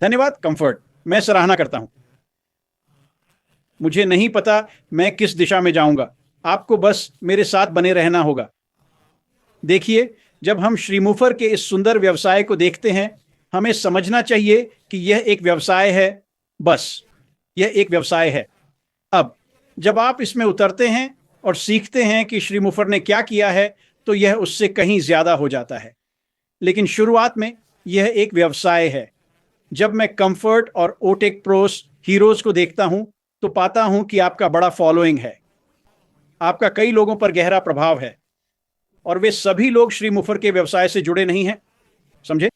धन्यवाद कंफर्ट। मैं सराहना करता हूं। मुझे नहीं पता मैं किस दिशा में जाऊंगा। आपको बस मेरे साथ बने रहना होगा। देखिए, जब हम श्रीमुफर के इस सुंदर व्यवसाय को देखते हैं, हमें समझना चाहिए कि यह एक व्यवसाय है। बस, यह एक व्यवसाय है। अब जब आप इसमें उतरते हैं और सीखते हैं कि श्रीमुफर ने क्या किया है, तो यह उससे कहीं ज्यादा हो जाता है। लेकिन शुरुआत में यह एक व्यवसाय है। जब मैं कंफर्ट और ओटेक प्रोस हीरोज को देखता हूं, तो पाता हूं कि आपका बड़ा फॉलोइंग है। आपका कई लोगों पर गहरा प्रभाव है, और वे सभी लोग श्री मुफर के व्यवसाय से जुड़े नहीं हैं। समझे?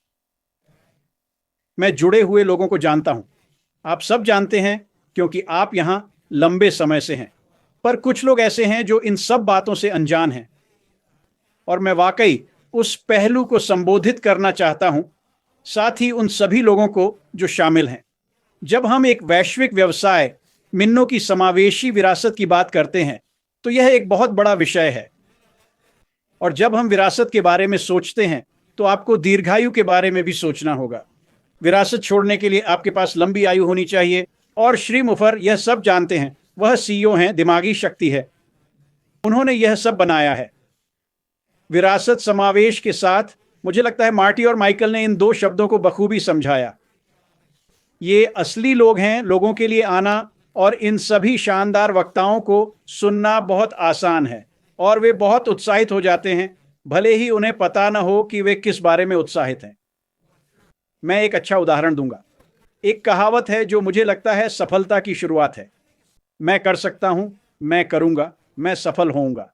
मैं जुड़े हुए लोगों को जानता हूं। आप सब जानते हैं, क्योंकि आप यहां लंबे समय से हैं। पर कुछ लोग ऐसे हैं जो इन सब बातों से अनजान हैं, और मैं वाकई उस पहलू को संबोधित करना चाहता हूं, साथ ही उन सभी लोगों को जो शामिल हैं। जब हम एक वैश्विक व्यवसाय मिन्नो की समावेशी विरासत की बात करते हैं, तो यह एक बहुत बड़ा विषय है। और जब हम विरासत के बारे में सोचते हैं, तो आपको दीर्घायु के बारे में भी सोचना होगा। विरासत छोड़ने के लिए आपके पास लंबी आयु होनी चाहिए, और श्री मुफर यह सब जानते हैं। वह सीईओ हैं, दिमागी शक्ति है। उन्होंने यह सब बनाया है विरासत समावेश के साथ। मुझे लगता है मार्टी और माइकल ने इन दो शब्दों को बखूबी समझाया। ये असली लोग हैं। लोगों के लिए आना और इन सभी शानदार वक्ताओं को सुनना बहुत आसान है, और वे बहुत उत्साहित हो जाते हैं, भले ही उन्हें पता न हो कि वे किस बारे में उत्साहित हैं। मैं एक अच्छा उदाहरण दूंगा। एक कहावत है जो मुझे लगता है सफलता की शुरुआत है। मैं कर सकता हूं, मैं करूंगा, मैं सफल होऊंगा।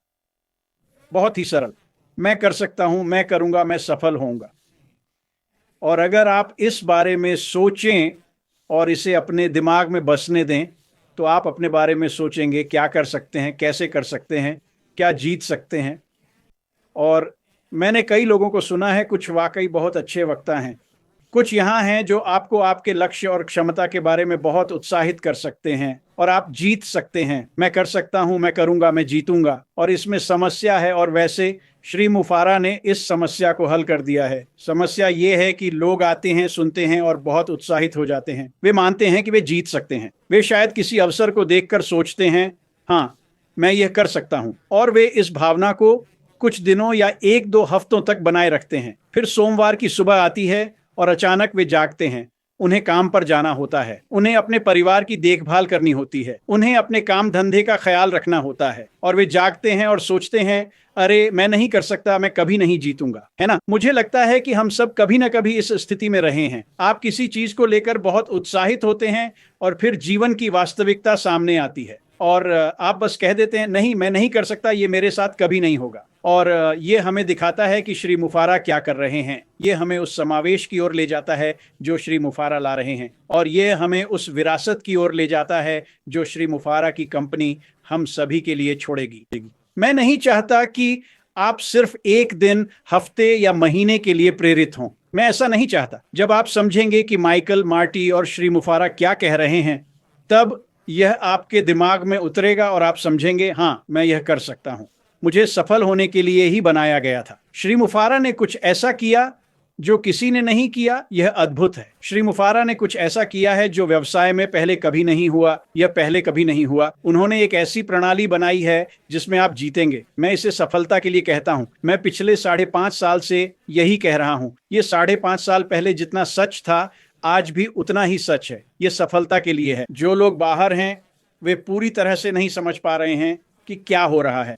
बहुत ही सरल। मैं कर सकता हूं, मैं करूंगा, मैं सफल होऊंगा। और अगर आप इस बारे में सोचें और इसे अपने दिमाग में बसने दें, तो आप अपने बारे में सोचेंगे क्या कर सकते हैं, कैसे कर सकते हैं, क्या जीत सकते हैं। और मैंने कई लोगों को सुना है, कुछ वाकई बहुत अच्छे वक्ता हैं। कुछ यहाँ हैं जो आपको आपके लक्ष्य और क्षमता के बारे में बहुत उत्साहित कर सकते हैं, और आप जीत सकते हैं। मैं कर सकता हूं, मैं करूंगा, मैं जीतूंगा। और इसमें समस्या है, और वैसे श्री मुफारा ने इस समस्या को हल कर दिया है। समस्या ये है कि लोग आते हैं, सुनते हैं और बहुत उत्साहित हो जाते हैं। वे मानते हैं कि वे जीत सकते हैं। वे शायद किसी अवसर को देखकर सोचते हैं, हाँ, मैं यह कर सकता हूं, और वे इस भावना को कुछ दिनों या एक दो हफ्तों तक बनाए रखते हैं। फिर सोमवार की सुबह आती है, और अचानक वे जागते हैं। उन्हें काम पर जाना होता है, उन्हें अपने परिवार की देखभाल करनी होती है, उन्हें अपने काम धंधे का ख्याल रखना होता है, और वे जागते हैं और सोचते हैं, अरे मैं नहीं कर सकता, मैं कभी नहीं जीतूंगा। है ना? मुझे लगता है कि हम सब कभी ना कभी इस स्थिति में रहे हैं। आप किसी चीज को लेकर बहुत उत्साहित होते हैं, और फिर जीवन की वास्तविकता सामने आती है, और आप बस कह देते हैं, नहीं, मैं नहीं कर सकता, ये मेरे साथ कभी नहीं होगा। और ये हमें दिखाता है कि श्री मुफारा क्या कर रहे हैं। ये हमें उस समावेश की ओर ले जाता है जो श्री मुफारा ला रहे हैं, और ये हमें उस विरासत की ओर ले जाता है जो श्री मुफारा की कंपनी हम सभी के लिए छोड़ेगी। मैं नहीं चाहता कि आप सिर्फ एक दिन, हफ्ते या महीने के लिए प्रेरित हों। मैं ऐसा नहीं चाहता। जब आप समझेंगे कि माइकल, मार्टी और श्री मुफारा क्या कह रहे हैं, तब यह आपके दिमाग में उतरेगा, और आप समझेंगे, हाँ, मैं यह कर सकता हूं। मुझे सफल होने के लिए ही बनाया गया था। श्री मुफारा ने कुछ ऐसा किया जो किसी ने नहीं किया। यह अद्भुत है। श्री मुफारा ने कुछ ऐसा किया है जो व्यवसाय में पहले कभी नहीं हुआ, या पहले कभी नहीं हुआ। उन्होंने एक ऐसी प्रणाली बनाई है जिसमें आप जीतेंगे। मैं इसे सफलता के लिए कहता हूं। मैं पिछले 5.5 साल से यही कह रहा हूं। ये 5.5 साल पहले जितना सच था, आज भी उतना ही सच है। ये सफलता के लिए है। जो लोग बाहर हैं, वे पूरी तरह से नहीं समझ पा रहे हैं कि क्या हो रहा है।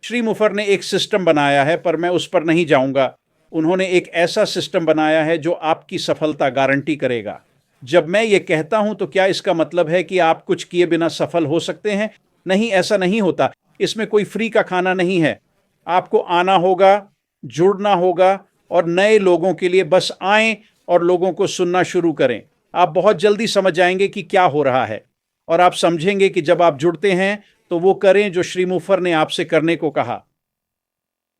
श्री मुफर ने एक सिस्टम बनाया है, पर मैं उस पर नहीं जाऊंगा। उन्होंने एक ऐसा सिस्टम बनाया है जो आपकी सफलता गारंटी करेगा। जब मैं ये कहता हूं, तो क्या इसका मतलब है कि आप कुछ किए बिना सफल हो सकते हैं? नहीं, ऐसा नहीं होता। इसमें कोई फ्री का खाना नहीं है। आपको आना होगा, जुड़ना होगा, और नए लोगों के लिए बस आएं और लोगों को सुनना शुरू करें। आप बहुत जल्दी समझ जाएंगे कि क्या हो रहा है, और आप समझेंगे कि जब आप जुड़ते हैं, तो वो करें जो श्री मुफर ने आपसे करने को कहा।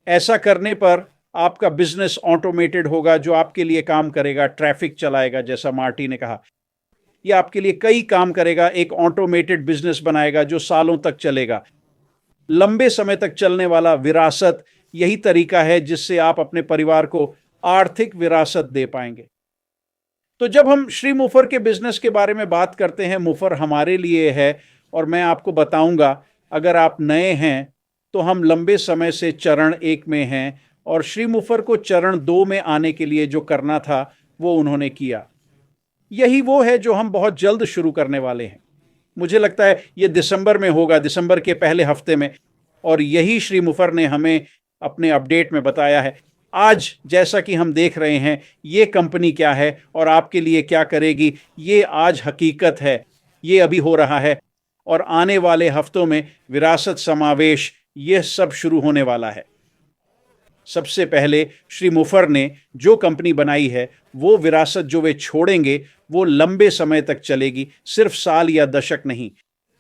ऐसा करने पर आपका बिजनेस ऑटोमेटेड होगा, जो आपके लिए काम करेगा, ट्रैफिक चलाएगा, जैसा मार्टी ने कहा। यह आपके लिए कई काम करेगा। एक ऑटोमेटेड बिजनेस बनाएगा जो सालों तक चलेगा। लंबे समय तक चलने वाला विरासत यही तरीका है जिससे आप अपने परिवार को आर्थिक विरासत दे पाएंगे। तो जब हम श्री मुफर के बिजनेस के बारे में बात करते हैं, मुफर हमारे लिए है, और मैं आपको बताऊंगा, अगर आप नए हैं तो हम लंबे समय से चरण 1 में हैं, और श्री मुफर को चरण 2 में आने के लिए जो करना था वो उन्होंने किया। यही वो है जो हम बहुत जल्द शुरू करने वाले हैं। मुझे लगता है ये दिसंबर में होगा, दिसंबर के पहले हफ्ते में, और यही श्री मुफर ने हमें अपने अपडेट में बताया है। आज जैसा कि हम देख रहे हैं, ये कंपनी क्या है और आपके लिए क्या करेगी, ये आज हकीकत है, ये अभी हो रहा है, और आने वाले हफ्तों में विरासत, समावेश, ये सब शुरू होने वाला है। सबसे पहले श्री मुफर ने जो कंपनी बनाई है, वो विरासत जो वे छोड़ेंगे वो लंबे समय तक चलेगी, सिर्फ साल या दशक नहीं।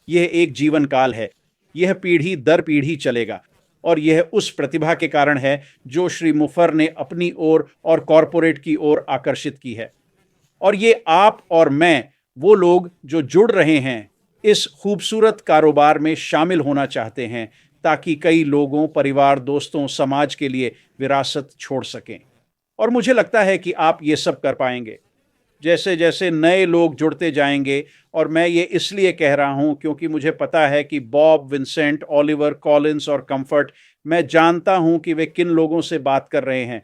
यह एक जीवन काल है, यह पीढ़ी दर पीढ़ी चलेगा, और यह उस प्रतिभा के कारण है जो श्री मुफर ने अपनी ओर और कॉरपोरेट की ओर आकर्षित की है। और ये आप और मैं, वो लोग जो जुड़ रहे हैं, इस खूबसूरत कारोबार में शामिल होना चाहते हैं, ताकि कई लोगों, परिवार, दोस्तों, समाज के लिए विरासत छोड़ सकें। और मुझे लगता है कि आप ये सब कर पाएंगे। जैसे जैसे नए लोग जुड़ते जाएंगे, और मैं ये इसलिए कह रहा हूँ क्योंकि मुझे पता है कि बॉब, विंसेंट, ओलिवर, कॉलिंस और कंफर्ट, मैं जानता हूँ कि वे किन लोगों से बात कर रहे हैं।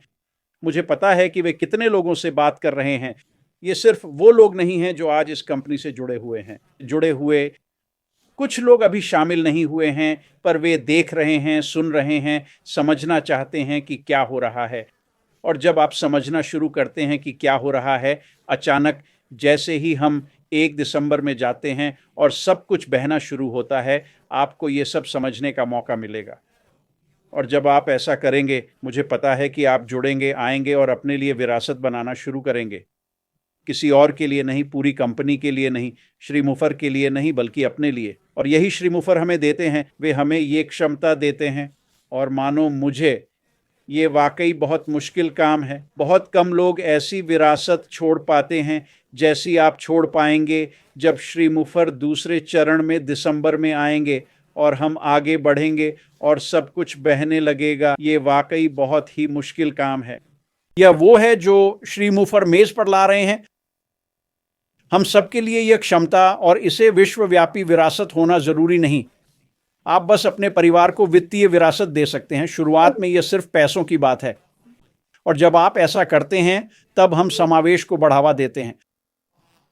मुझे पता है कि वे कितने लोगों से बात कर रहे हैं। ये सिर्फ वो लोग नहीं हैं जो आज इस कंपनी से जुड़े हुए कुछ लोग अभी शामिल नहीं हुए हैं, पर वे देख रहे हैं, सुन रहे हैं, समझना चाहते हैं कि क्या हो रहा है। और जब आप समझना शुरू करते हैं कि क्या हो रहा है, अचानक जैसे ही हम 1 दिसंबर में जाते हैं और सब कुछ बहना शुरू होता है, आपको ये सब समझने का मौका मिलेगा। और जब आप ऐसा करेंगे, मुझे पता है कि आप जुड़ेंगे, आएंगे और अपने लिए विरासत बनाना शुरू करेंगे। किसी और के लिए नहीं, पूरी कंपनी के लिए नहीं, श्री मुफर के लिए नहीं, बल्कि अपने लिए। और यही श्री मुफर हमें देते हैं, वे हमें ये क्षमता देते हैं। और मानो मुझे, ये वाकई बहुत मुश्किल काम है। बहुत कम लोग ऐसी विरासत छोड़ पाते हैं जैसी आप छोड़ पाएंगे जब श्री मुफर दूसरे चरण में दिसंबर में आएंगे और हम आगे बढ़ेंगे और सब कुछ बहने लगेगा। ये वाकई बहुत ही मुश्किल काम है। यह वो है जो श्री मुफर मेज पर ला रहे हैं। हम सबके लिए यह क्षमता और इसे विश्वव्यापी विरासत होना जरूरी नहीं। आप बस अपने परिवार को वित्तीय विरासत दे सकते हैं। शुरुआत में यह सिर्फ पैसों की बात है, और जब आप ऐसा करते हैं तब हम समावेश को बढ़ावा देते हैं।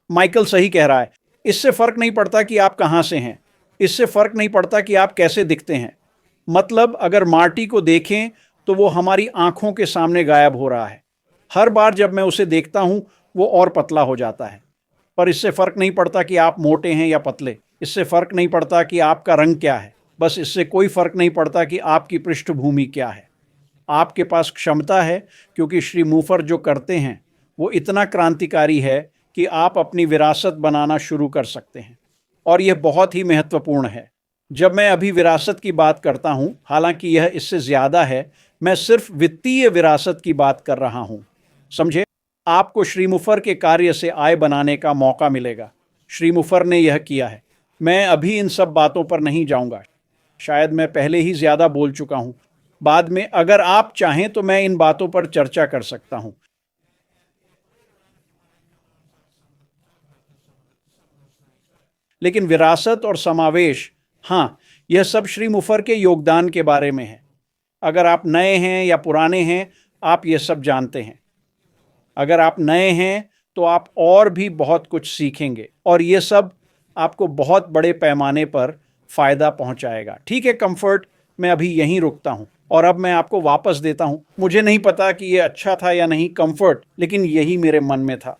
माइकल सही कह रहा है। इससे फर्क नहीं पड़ता कि आप कहां से हैं, इससे फर्क नहीं पड़ता कि आप कैसे दिखते हैं। मतलब अगर मार्टी को देखें तो वो हमारी आंखों के सामने गायब हो रहा है। हर बार जब मैं उसे देखता हूं वो और पतला हो जाता है। पर इससे फर्क नहीं पड़ता कि आप मोटे हैं या पतले, इससे फर्क नहीं पड़ता कि आपका रंग क्या है, बस इससे कोई फर्क नहीं पड़ता कि आपकी पृष्ठभूमि क्या है। आपके पास क्षमता है, क्योंकि श्री मुफर जो करते हैं वो इतना क्रांतिकारी है कि आप अपनी विरासत बनाना शुरू कर सकते हैं। और यह बहुत ही महत्वपूर्ण है। जब मैं अभी विरासत की बात करता हूं, हालांकि यह इससे ज़्यादा है, मैं सिर्फ वित्तीय विरासत की बात कर रहा हूं। समझे? आपको श्री मुफर के कार्य से आय बनाने का मौका मिलेगा। श्री मुफर ने यह किया है। मैं अभी इन सब बातों पर नहीं जाऊंगा, शायद मैं पहले ही ज़्यादा बोल चुका हूं। बाद में अगर आप चाहें तो मैं इन बातों पर चर्चा कर सकता हूं। लेकिन विरासत और समावेश, हाँ, यह सब श्री मुफर के योगदान के बारे में है। अगर आप नए हैं या पुराने हैं, आप ये सब जानते हैं। अगर आप नए हैं तो आप और भी बहुत कुछ सीखेंगे, और ये सब आपको बहुत बड़े पैमाने पर फ़ायदा पहुंचाएगा। ठीक है कंफर्ट, मैं अभी यहीं रुकता हूं और अब मैं आपको वापस देता हूं। मुझे नहीं पता कि ये अच्छा था या नहीं कंफर्ट, लेकिन यही मेरे मन में था।